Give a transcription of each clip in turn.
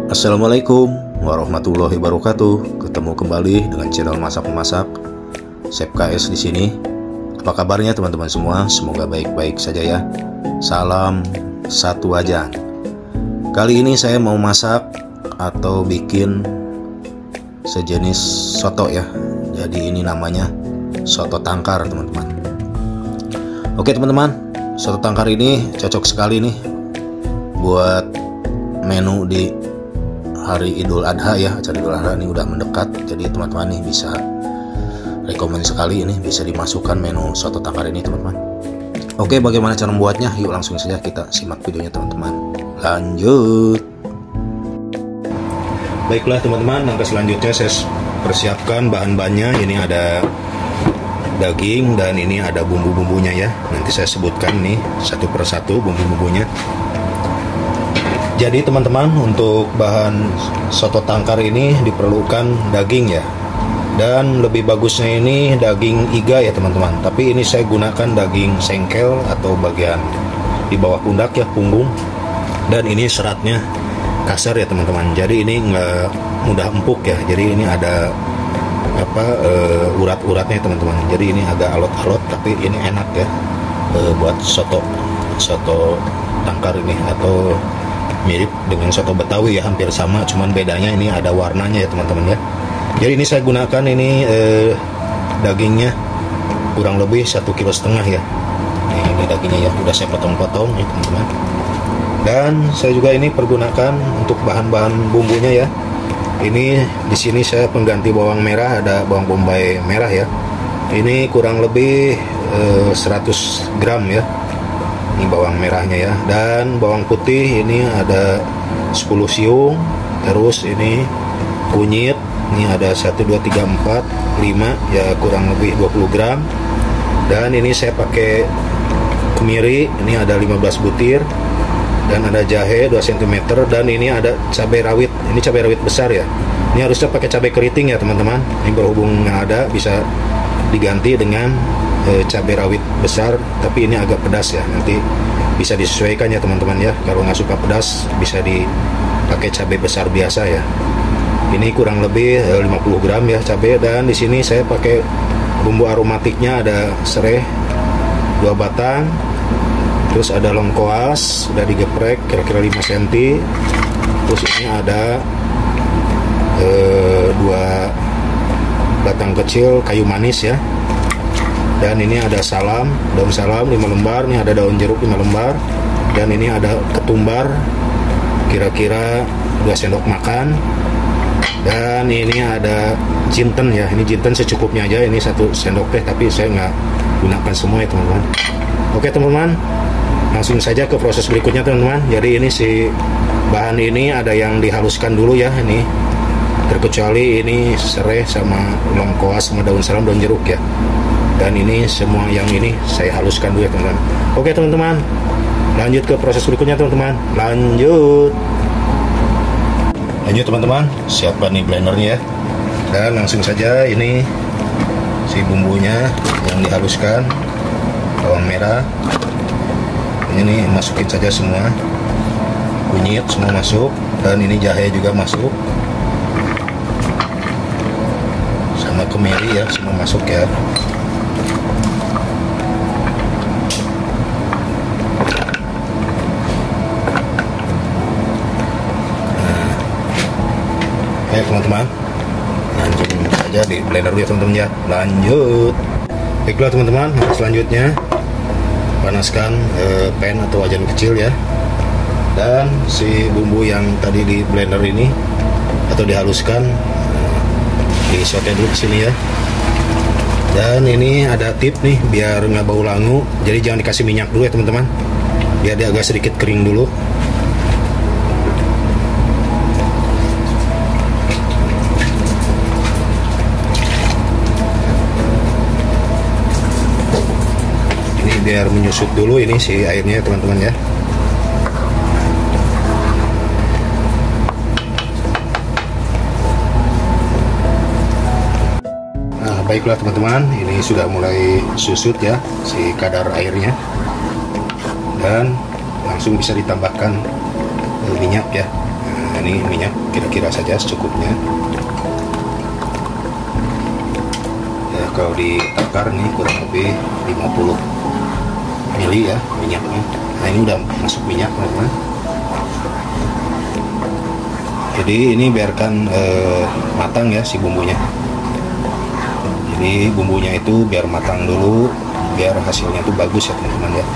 Assalamualaikum warahmatullahi wabarakatuh. Ketemu kembali dengan channel masak-memasak Chef KS di sini. Apa kabarnya teman-teman semua? Semoga baik-baik saja ya. Salam satu wajan. Kali ini saya mau masak atau bikin sejenis soto ya. Jadi ini namanya soto tangkar teman-teman. Oke teman-teman, soto tangkar ini cocok sekali nih buat menu di hari Idul Adha ya. Acara Idul Adha ini udah mendekat, jadi teman-teman nih bisa rekomen sekali ini, bisa dimasukkan menu soto tangkar ini teman-teman. Oke, bagaimana cara membuatnya? Yuk langsung saja kita simak videonya teman-teman. Lanjut. Baiklah teman-teman, langkah selanjutnya saya persiapkan bahan-bahannya. Ini ada daging dan ini ada bumbu-bumbunya ya. Nanti saya sebutkan nih satu persatu bumbu-bumbunya. Jadi teman-teman, untuk bahan soto tangkar ini diperlukan daging ya. Dan lebih bagusnya ini daging iga ya teman-teman. Tapi ini saya gunakan daging sengkel atau bagian di bawah pundak ya, punggung. Dan ini seratnya kasar ya teman-teman. Jadi ini nggak mudah empuk ya. Jadi ini ada urat-uratnya teman-teman. Jadi ini agak alot-alot tapi ini enak ya buat soto tangkar ini, atau mirip dengan soto Betawi ya, hampir sama, cuman bedanya ini ada warnanya ya teman-teman ya. Jadi ini saya gunakan ini dagingnya kurang lebih 1,5 kg ya. Ini dagingnya ya, udah saya potong-potong ya teman-teman. Dan saya juga ini pergunakan untuk bahan-bahan bumbunya ya. Ini di sini saya pengganti bawang merah, ada bawang bombay merah ya. Ini kurang lebih 100 gram ya. Ini bawang merahnya ya, dan bawang putih ini ada 10 siung. Terus ini kunyit, ini ada 1, 2, 3, 4, 5 ya, kurang lebih 20 gram. Dan ini saya pakai kemiri, ini ada 15 butir. Dan ada jahe 2 cm. Dan ini ada cabai rawit, ini cabai rawit besar ya. Ini harusnya pakai cabai keriting ya teman-teman. Ini berhubung nggak ada, bisa diganti dengan cabai rawit besar, tapi ini agak pedas ya, nanti bisa disesuaikan ya teman-teman ya. Kalau nggak suka pedas bisa dipakai cabai besar biasa ya. Ini kurang lebih 50 gram ya cabai. Dan di sini saya pakai bumbu aromatiknya, ada serai 2 batang, terus ada lengkoas sudah digeprek kira-kira 5 cm. Terus ini ada 2 batang kecil kayu manis ya. Dan ini ada daun salam 5 lembar, ini ada daun jeruk 5 lembar, dan ini ada ketumbar kira-kira 2 sendok makan. Dan ini ada jinten ya, ini jinten secukupnya aja, ini 1 sendok teh, tapi saya nggak gunakan semua ya teman-teman. Oke teman-teman, langsung saja ke proses berikutnya teman-teman. Jadi ini si bahan ini ada yang dihaluskan dulu ya, ini terkecuali ini serai sama lengkoas sama daun salam, daun jeruk ya. Dan ini semua yang ini saya haluskan dulu ya teman-teman. Oke teman-teman, lanjut ke proses berikutnya teman-teman. Lanjut teman-teman, siapkan nih blendernya ya. Dan langsung saja ini si bumbunya yang dihaluskan, bawang merah ini masukin saja semua, kunyit semua masuk, dan ini jahe juga masuk, sama kemiri ya, semua masuk ya. Oke teman-teman, lanjut saja di blender dulu ya teman-teman ya. Lanjut. Baiklah teman-teman, selanjutnya panaskan pan atau wajan kecil ya. Dan si bumbu yang tadi di blender ini atau dihaluskan disote dulu ke sini ya. Dan ini ada tip nih biar nggak bau langu, jadi jangan dikasih minyak dulu ya teman-teman, biar dia agak sedikit kering dulu. Biar menyusut dulu ini si airnya teman-teman ya. Nah baiklah teman-teman, ini sudah mulai susut ya si kadar airnya. Dan langsung bisa ditambahkan minyak ya. Nah, ini minyak kira-kira saja secukupnya ya. Kalau ditakar nih kurang lebih 50 mili ya minyaknya. Nah ini udah masuk minyak teman-teman. Jadi ini biarkan matang ya si bumbunya. Jadi bumbunya itu biar matang dulu, biar hasilnya itu bagus ya teman-teman ya.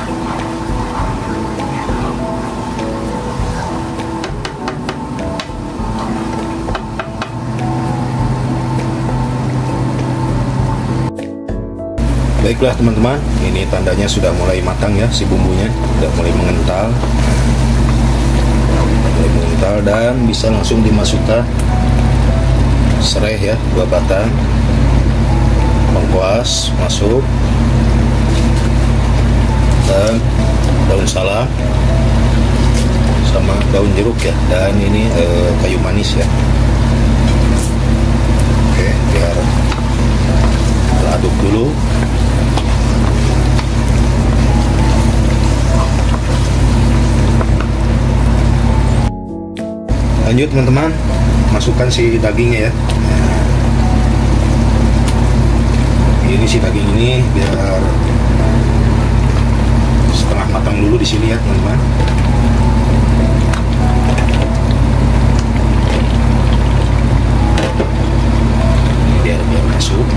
Baiklah teman-teman, ini tandanya sudah mulai matang ya si bumbunya, sudah mulai mengental. Mulai mengental dan bisa langsung dimasukkan serai ya, 2 batang. Lengkuas masuk dan daun salam sama daun jeruk ya, dan ini kayu manis ya. Oke, biar aduk dulu. Lanjut teman-teman, masukkan si dagingnya ya. Ini si daging ini biar setengah matang dulu di sini ya teman-teman. Biar masuk.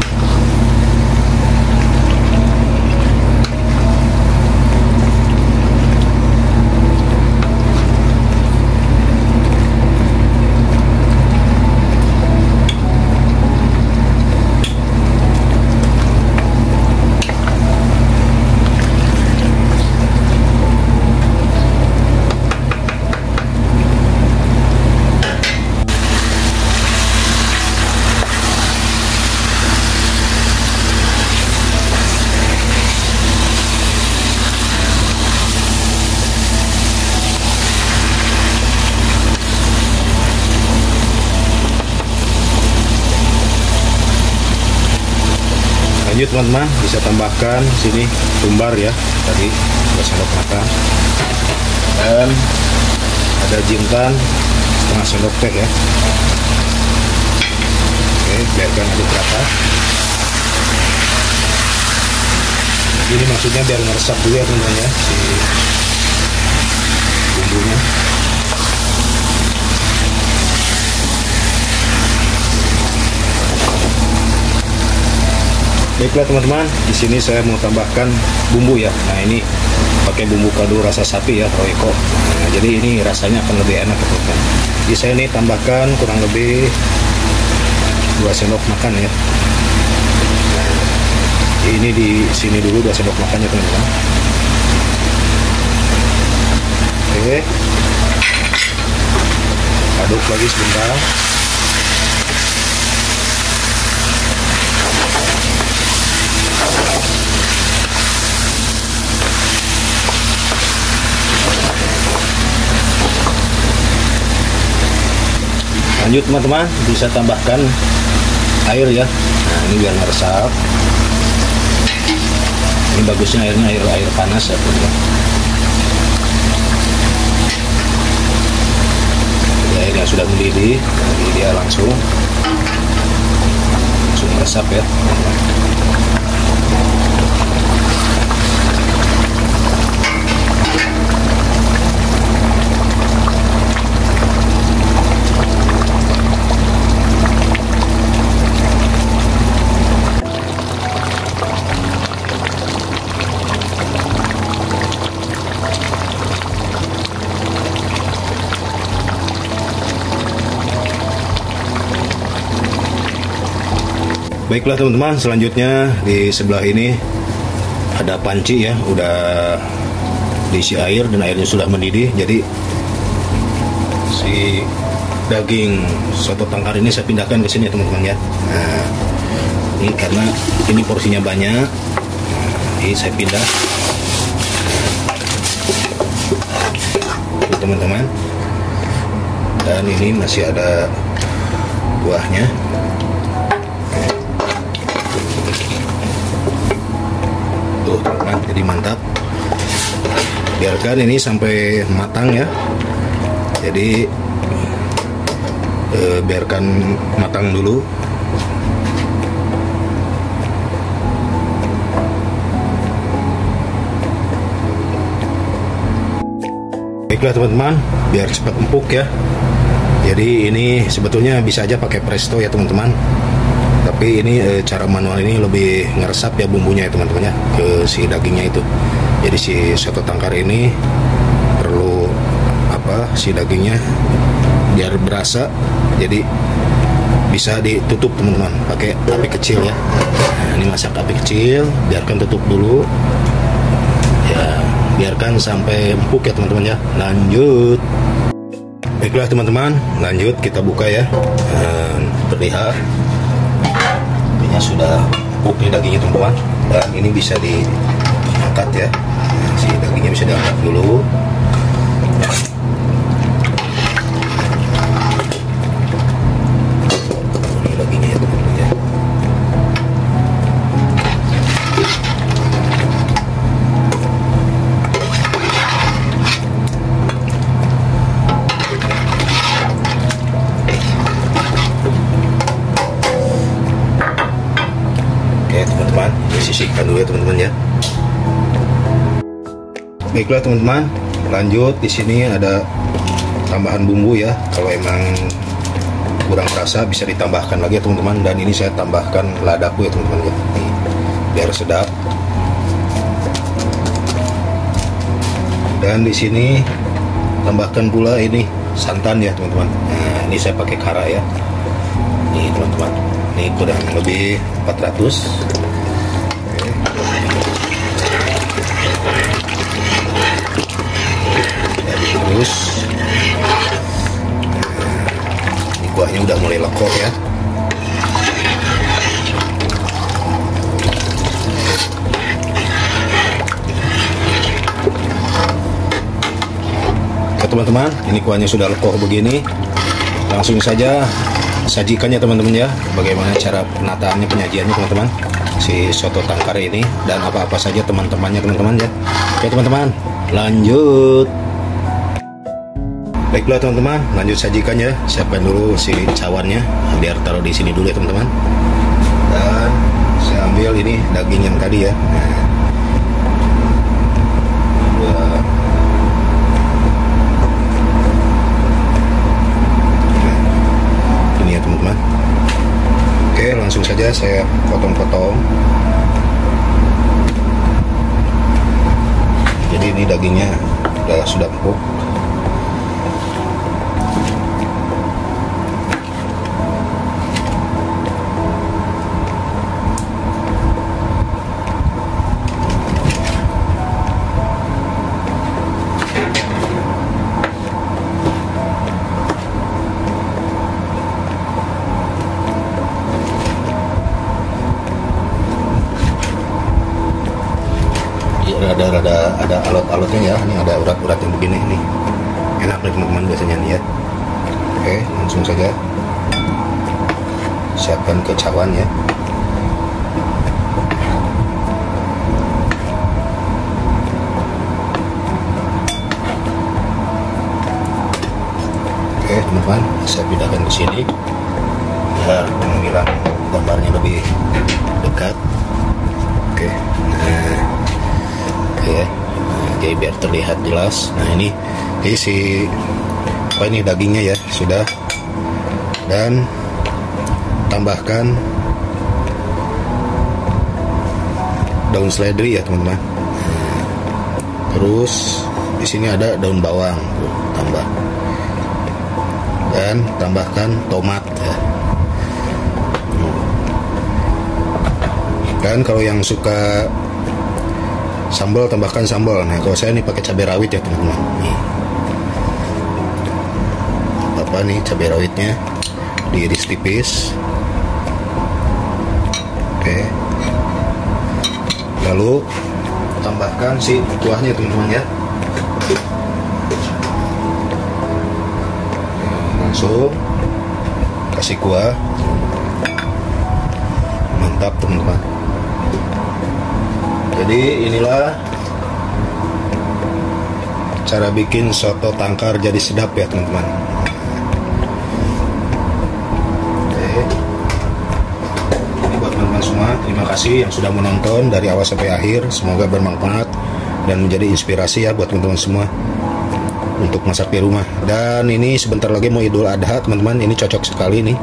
Lanjut teman-teman, bisa tambahkan sini tumbar ya, tadi 2 sendok makan, dan ada jintan setengah sendok teh ya. Oke, biarkan aduk rata. Ini maksudnya biar meresap dulu ya teman-teman ya si bumbunya. Baiklah teman-teman, di sini saya mau tambahkan bumbu ya. Nah ini pakai bumbu kaldu rasa sapi ya, Royco. Nah, jadi ini rasanya akan lebih enak teman-teman. Jadi saya ini tambahkan kurang lebih 2 sendok makan ya. Nah, ini di sini dulu 2 sendok makan ya teman-teman. Oke, aduk lagi sebentar. Lanjut teman-teman, bisa tambahkan air ya. Nah ini biar meresap. Ini bagusnya airnya air panas ya teman-teman. Jadi airnya sudah mendidih, jadi dia langsung meresap ya teman-teman. Baiklah teman-teman, selanjutnya di sebelah ini ada panci ya, udah diisi air dan airnya sudah mendidih. Jadi si daging soto tangkar ini saya pindahkan ke sini ya teman-teman ya. Nah, ini karena ini porsinya banyak, jadi saya pindah teman-teman. Dan ini masih ada buahnya. Tuh teman-teman, jadi mantap. Biarkan ini sampai matang ya. Jadi biarkan matang dulu. Baiklah teman-teman, biar cepat empuk ya. Jadi ini sebetulnya bisa aja pakai presto ya teman-teman. Tapi ini cara manual ini lebih ngeresap ya bumbunya ya teman-teman ya, ke si dagingnya itu. Jadi si soto tangkar ini perlu si dagingnya biar berasa. Jadi bisa ditutup teman-teman pakai api kecil ya. Nah, ini masak api kecil, biarkan tutup dulu. Ya, biarkan sampai empuk ya teman-teman ya. Lanjut. Baiklah teman-teman, lanjut kita buka ya. Terlihat ini sudah empuk nih dagingnya teman-teman, dan ini bisa diangkat ya. Si dagingnya bisa diangkat dulu. Ini dagingnya ya teman-teman ya. Teman-teman, disisihkan dulu ya teman-teman ya. Baiklah teman-teman, lanjut. Di sini ada tambahan bumbu ya. Kalau emang kurang rasa bisa ditambahkan lagi ya teman-teman. Dan ini saya tambahkan ladaku ya teman-teman ya. Nih, biar sedap. Dan di sini tambahkan pula ini santan ya teman-teman. Nah, ini saya pakai kara ya. Nih teman-teman. Ini kurang lebih 400. Terus ini kuahnya udah mulai lekor ya. Oke teman-teman, ini kuahnya sudah lekor begini. Langsung saja sajikannya teman-teman ya. Bagaimana cara penataannya, penyajiannya teman-teman, si soto tangkar ini, dan apa-apa saja teman-temannya teman-teman ya. Oke teman-teman, lanjut. Baiklah teman-teman, lanjut sajikan ya. Siapkan dulu si cawannya, biar taruh di sini dulu ya teman-teman. Dan saya ambil ini daging yang tadi ya. Ini ya teman-teman. Oke, langsung saja saya potong-potong. Jadi ini dagingnya sudah empuk. Ada alot-alotnya ya. Ini ada urat-urat yang begini nih. Enak nih teman-teman biasanya nih ya. Oke, langsung saja siapkan ke cawan ya. Oke teman-teman, saya pindahkan ke sini biar pengambilan gambarnya lebih dekat. Oke, jadi biar terlihat jelas. Nah ini si ini dagingnya ya sudah, dan tambahkan daun seledri ya teman-teman. Terus di sini ada daun bawang, tambah, dan tambahkan tomat ya. Dan kalau yang suka sambal, tambahkan sambal. Nah kalau saya ini pakai cabai rawit ya teman-teman. Nih cabai rawitnya diiris tipis. Oke, lalu tambahkan si kuahnya teman-teman ya. Langsung kasih kuah, mantap teman-teman. Jadi inilah cara bikin soto tangkar jadi sedap ya teman-teman. semua, terima kasih yang sudah menonton dari awal sampai akhir. Semoga bermanfaat dan menjadi inspirasi ya buat teman-teman semua untuk masak di rumah. Dan ini sebentar lagi mau Idul Adha teman-teman. Ini cocok sekali nih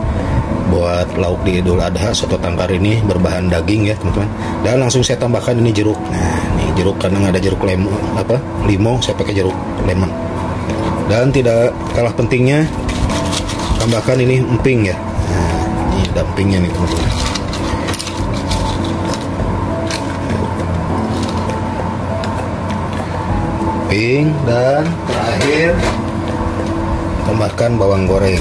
buat lauk di Idul Adha. Soto tangkar ini berbahan daging ya teman-teman. Dan langsung saya tambahkan ini jeruk. Nah ini jeruk, karena nggak ada jeruk limau, saya pakai jeruk lemon. Dan tidak kalah pentingnya, tambahkan ini emping ya. Nah ini ada empingnya nih teman-teman. Dan terakhir tambahkan bawang goreng.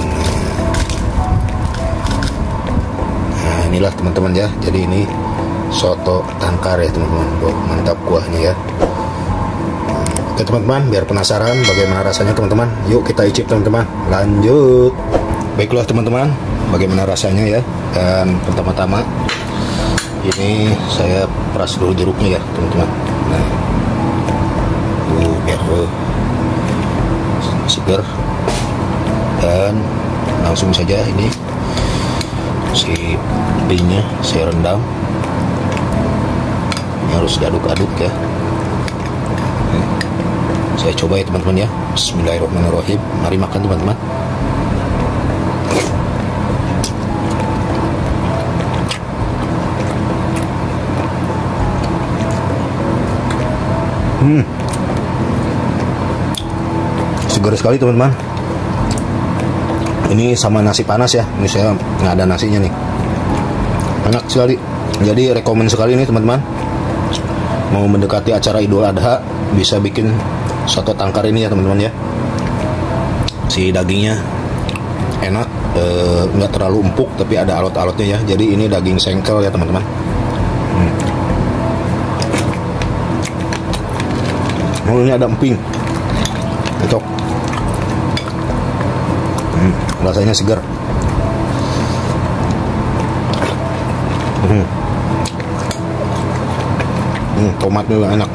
Nah inilah teman-teman ya, jadi ini soto tangkar ya teman-teman. Mantap kuahnya ya. Oke teman-teman, biar penasaran bagaimana rasanya teman-teman, yuk kita icip teman-teman. Lanjut. Baiklah teman-teman, bagaimana rasanya ya. Dan pertama-tama ini saya peras dulu jeruknya ya teman-teman. Nah biar segar. Dan langsung saja ini si empingnya saya rendam. Ini harus diaduk-aduk ya. Saya coba ya teman-teman ya. Bismillahirrahmanirrahim. Mari makan teman-teman. Segar sekali teman-teman. Ini sama nasi panas ya. Ini saya nggak ada nasinya nih. Enak sekali. Jadi rekomen sekali nih teman-teman. Mau mendekati acara Idul Adha, bisa bikin soto tangkar ini ya teman-teman ya. Si dagingnya enak, nggak terlalu empuk tapi ada alot-alotnya ya. Jadi ini daging sengkel ya teman-teman. Ini ada emping, cocok. Rasanya segar. Tomatnya juga enak.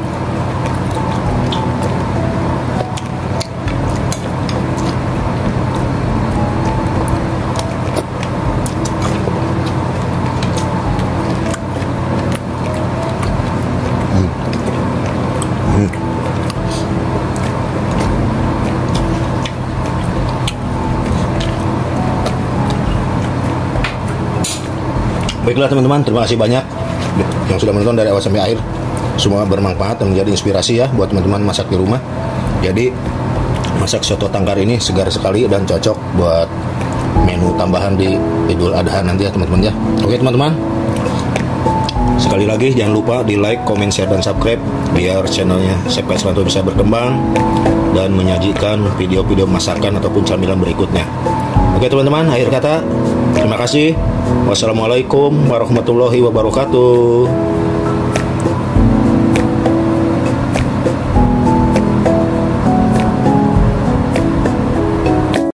Baiklah teman-teman, terima kasih banyak yang sudah menonton dari awal sampai akhir. Semua bermanfaat dan menjadi inspirasi ya buat teman-teman masak di rumah. Jadi masak soto tangkar ini segar sekali dan cocok buat menu tambahan di Idul Adha nanti ya teman-teman ya. Oke teman-teman, sekali lagi jangan lupa di like, comment, share, dan subscribe biar channelnya Chef Swanto bisa berkembang dan menyajikan video-video masakan ataupun camilan berikutnya. Oke teman-teman, akhir kata terima kasih. Wassalamualaikum warahmatullahi wabarakatuh.